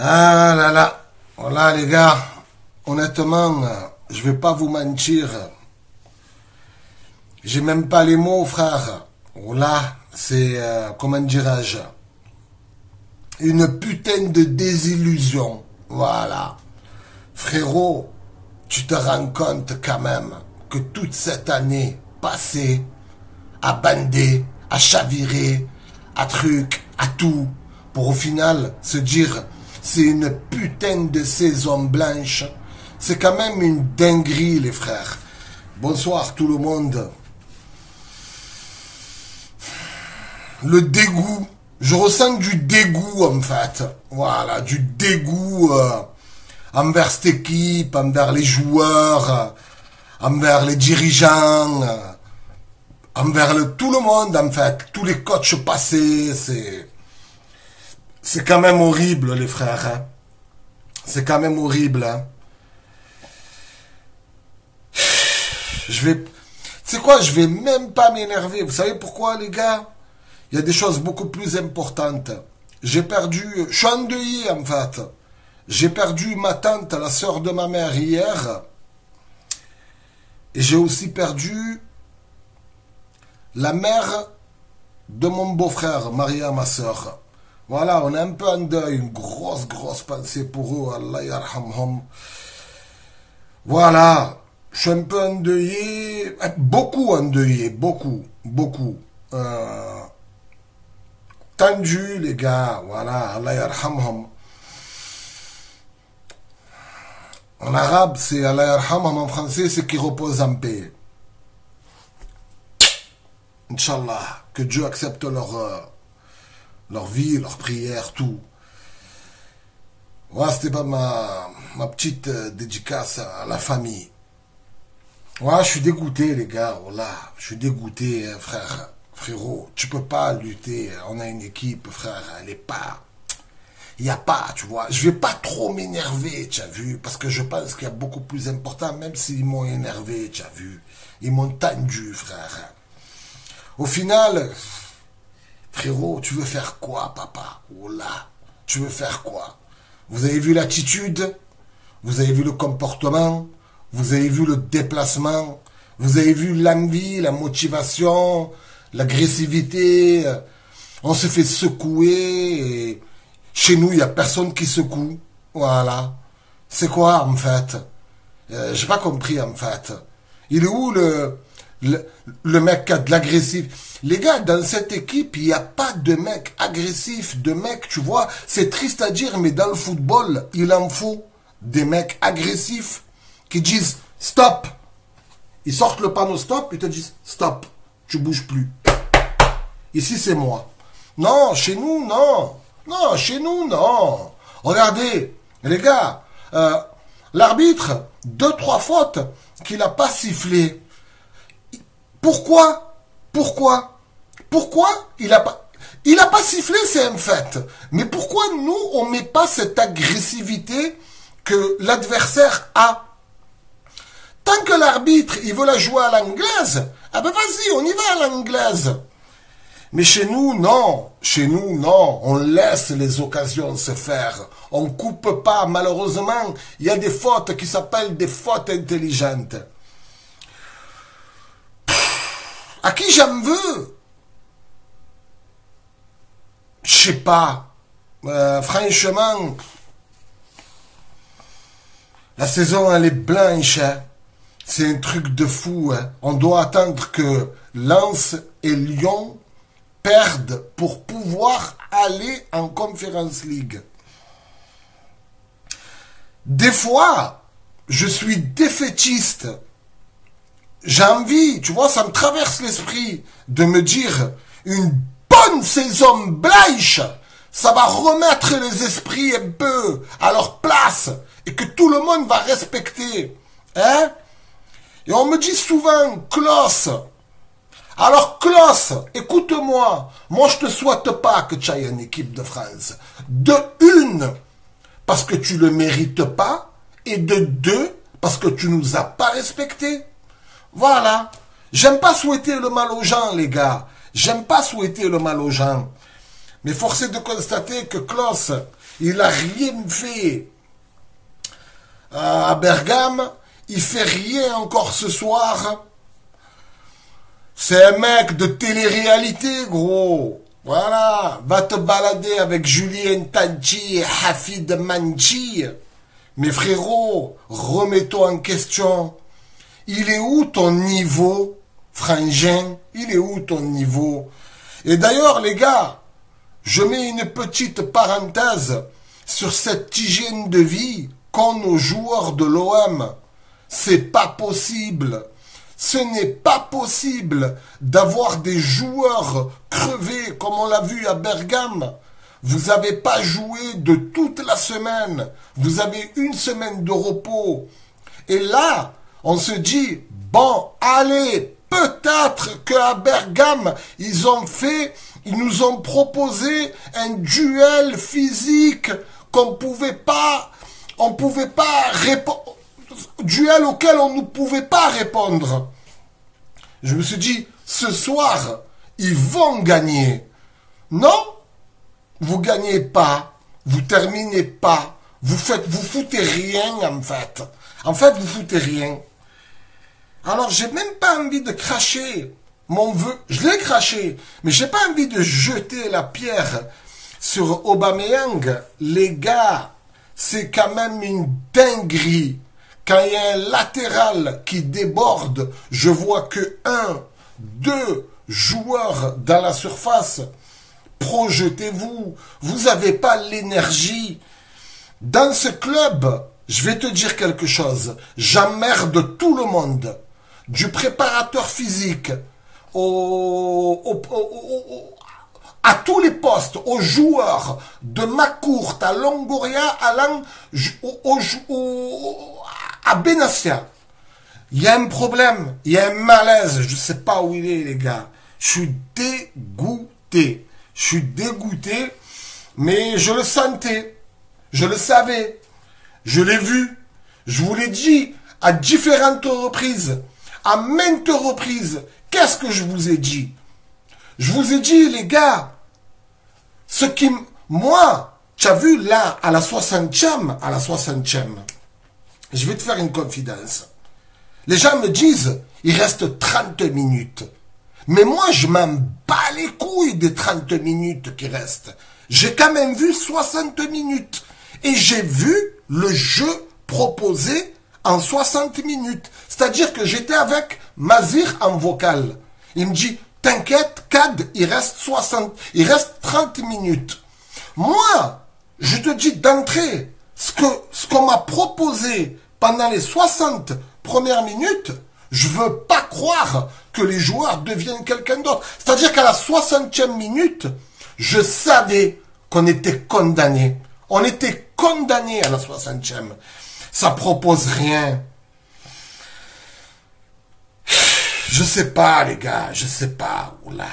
Ah là là, voilà les gars, honnêtement, je vais pas vous mentir, j'ai même pas les mots frère. Là, c'est, comment dirais-je, une putain de désillusion, voilà. Frérot, tu te rends compte quand même que toute cette année passée à bander, à chavirer, à truc, à tout, pour au final se dire c'est une putain de saison blanche. C'est quand même une dinguerie les frères. Bonsoir tout le monde. Le dégoût. Je ressens du dégoût en fait. Voilà, du dégoût envers cette équipe, envers les joueurs, envers les dirigeants, envers tout le monde en fait. Tous les coachs passés, c'est quand même horrible les frères. Hein. C'est quand même horrible. Hein. C'est quoi, je vais même pas m'énerver. Vous savez pourquoi les gars? Il y a des choses beaucoup plus importantes. J'ai perdu, je suis endeuillé en fait. J'ai perdu ma tante, la sœur de ma mère hier. Et j'ai aussi perdu la mère de mon beau-frère, Maria, ma sœur. Voilà, on est un peu en deuil, une grosse pensée pour eux, Allah yarhamhum. Voilà, je suis un peu endeuillé, beaucoup endeuillé, beaucoup. Tendu, les gars, voilà, Allah yarhamhum. En arabe, c'est Allah yarhamhum, en français, c'est qui repose en paix. Inch'Allah, que Dieu accepte leur vie, leur prière, tout. Voilà, c'était pas ma petite dédicace à la famille. Ouais, je suis dégoûté, les gars, voilà. Je suis dégoûté, frère. Frérot, tu peux pas lutter. On a une équipe, frère, elle est pas... Il n'y a pas, tu vois. Je vais pas trop m'énerver, tu as vu, parce que je pense qu'il y a beaucoup plus important, même s'ils m'ont énervé, tu as vu. Ils m'ont tendu, frère. Au final, frérot, tu veux faire quoi, papa? Oh là, tu veux faire quoi? Vous avez vu l'attitude? Vous avez vu le comportement? Vous avez vu le déplacement? Vous avez vu l'envie, la motivation, l'agressivité? On se fait secouer et chez nous, il n'y a personne qui secoue. Voilà. C'est quoi, en fait? J'ai pas compris, en fait. Il est où le mec qui a de l'agressif? Les gars, dans cette équipe, il n'y a pas de mec agressif, de mec, tu vois. C'est triste à dire, mais dans le football, il en faut des mecs agressifs qui disent stop. Ils sortent le panneau stop, ils te disent stop. Tu bouges plus. Ici, c'est moi. Non, chez nous, non. Non, chez nous, non. Regardez, les gars, l'arbitre, 2-3 fautes qu'il n'a pas sifflé. Pourquoi il a pas sifflé, c'est un fait. Mais pourquoi nous, on met pas cette agressivité que l'adversaire a? Tant que l'arbitre, il veut la jouer à l'anglaise, ah ben vas-y, on y va à l'anglaise. Mais chez nous, non. Chez nous, non. On laisse les occasions se faire. On coupe pas. Malheureusement, il y a des fautes qui s'appellent des fautes intelligentes. À qui j'en veux? Je sais pas. Franchement, la saison, elle est blanche. Hein. C'est un truc de fou. Hein. On doit attendre que Lens et Lyon perdent pour pouvoir aller en Conference League. Des fois, je suis défaitiste. J'ai envie, tu vois, ça me traverse l'esprit de me dire une bonne saison blanche, ça va remettre les esprits un peu à leur place et que tout le monde va respecter. Hein? Et on me dit souvent, Klaus. Alors, Klaus, écoute-moi. Moi, je te souhaite pas que tu ailles une équipe de France. De une, parce que tu le mérites pas. Et de deux, parce que tu nous as pas respectés. Voilà. J'aime pas souhaiter le mal aux gens, les gars. J'aime pas souhaiter le mal aux gens. Mais force est de constater que Klose, il n'a rien fait à Bergame. Il fait rien encore ce soir. C'est un mec de télé-réalité, gros. Voilà. Va te balader avec Julien Tanchi et Hafid Manchi. Mais frérot, remets-toi en question. Il est où ton niveau, frangin? Il est où ton niveau? Et d'ailleurs, les gars, je mets une petite parenthèse sur cette hygiène de vie qu'ont nos joueurs de l'OM. C'est pas possible. Ce n'est pas possible d'avoir des joueurs crevés comme on l'a vu à Bergame. Vous n'avez pas joué de toute la semaine. Vous avez une semaine de repos. Et là, on se dit, bon, allez, peut-être qu'à Bergame, ils nous ont proposé un duel physique on pouvait pas répondre, duel auquel on ne pouvait pas répondre. Je me suis dit, ce soir, ils vont gagner. Non, vous gagnez pas, vous terminez pas, vous foutez rien en fait. En fait, vous foutez rien. Alors, j'ai même pas envie de cracher mon vœu. Je l'ai craché, mais j'ai pas envie de jeter la pierre sur Aubameyang. Les gars, c'est quand même une dinguerie. Quand il y a un latéral qui déborde, je vois que 2 joueurs dans la surface. Projetez-vous. Vous n'avez pas l'énergie. Dans ce club, je vais te dire quelque chose. J'emmerde tout le monde. Du préparateur physique à tous les postes, aux joueurs, de Macourt à Longoria, à Benassia. Il y a un problème, il y a un malaise, je ne sais pas où il est, les gars. Je suis dégoûté. Je suis dégoûté, mais je le sentais. Je le savais. Je l'ai vu. Je vous l'ai dit à différentes reprises. À maintes reprises. Qu'est-ce que je vous ai dit? Je vous ai dit, les gars, moi, tu as vu là, à la 60e, je vais te faire une confidence. Les gens me disent, il reste 30 minutes. Mais moi, je m'en bats les couilles des 30 minutes qui restent. J'ai quand même vu 60 minutes. Et j'ai vu le jeu proposé en 60 minutes. C'est-à-dire que j'étais avec Mazir en vocal. Il me dit, t'inquiète, Kad, il reste 30 minutes. Moi, je te dis d'entrée, ce qu'on m'a proposé pendant les 60 premières minutes, je veux pas croire que les joueurs deviennent quelqu'un d'autre. C'est-à-dire qu'à la 60e minute, je savais qu'on était condamné. On était condamné à la 60e. Ça propose rien. Je sais pas, les gars, je sais pas. Oula.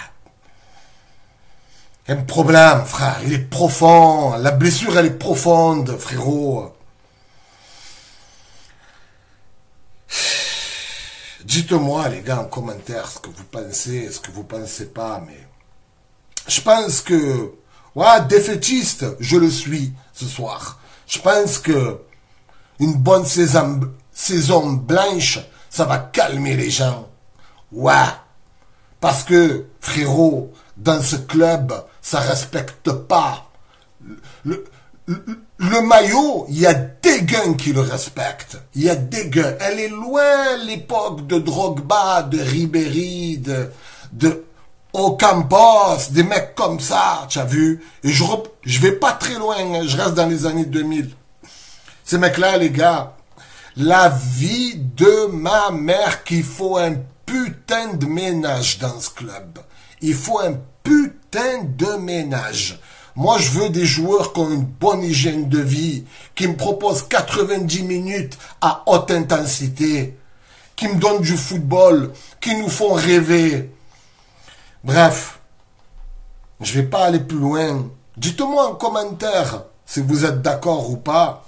Il y a un problème, frère. Il est profond. La blessure, elle est profonde, frérot. Dites-moi, les gars, en commentaire, ce que vous pensez, ce que vous pensez pas, mais... Je pense que... Ouais, défaitiste, je le suis, ce soir. Je pense que... Une bonne saison blanche, ça va calmer les gens. Ouais. Parce que, frérot, dans ce club, ça respecte pas. Le maillot, il y a des gars qui le respectent. Il y a des gars. Elle est loin l'époque de Drogba, de Ribéry, de Ocampos, des mecs comme ça, tu as vu. Et je vais pas très loin, hein, je reste dans les années 2000. Ces mecs-là, les gars, la vie de ma mère qu'il faut un putain de ménage dans ce club. Il faut un putain de ménage. Moi, je veux des joueurs qui ont une bonne hygiène de vie, qui me proposent 90 minutes à haute intensité, qui me donnent du football, qui nous font rêver. Bref, je vais pas aller plus loin. Dites-moi en commentaire si vous êtes d'accord ou pas.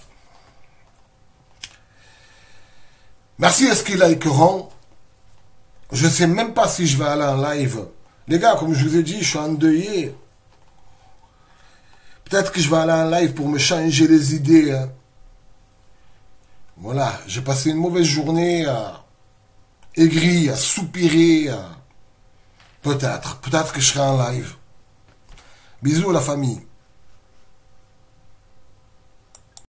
Merci à ce qu'ils likeront. Je ne sais même pas si je vais aller en live. Les gars, comme je vous ai dit, je suis endeuillé. Peut-être que je vais aller en live pour me changer les idées. Hein. Voilà, j'ai passé une mauvaise journée à aigri, à soupirer. Peut-être que je serai en live. Bisous la famille.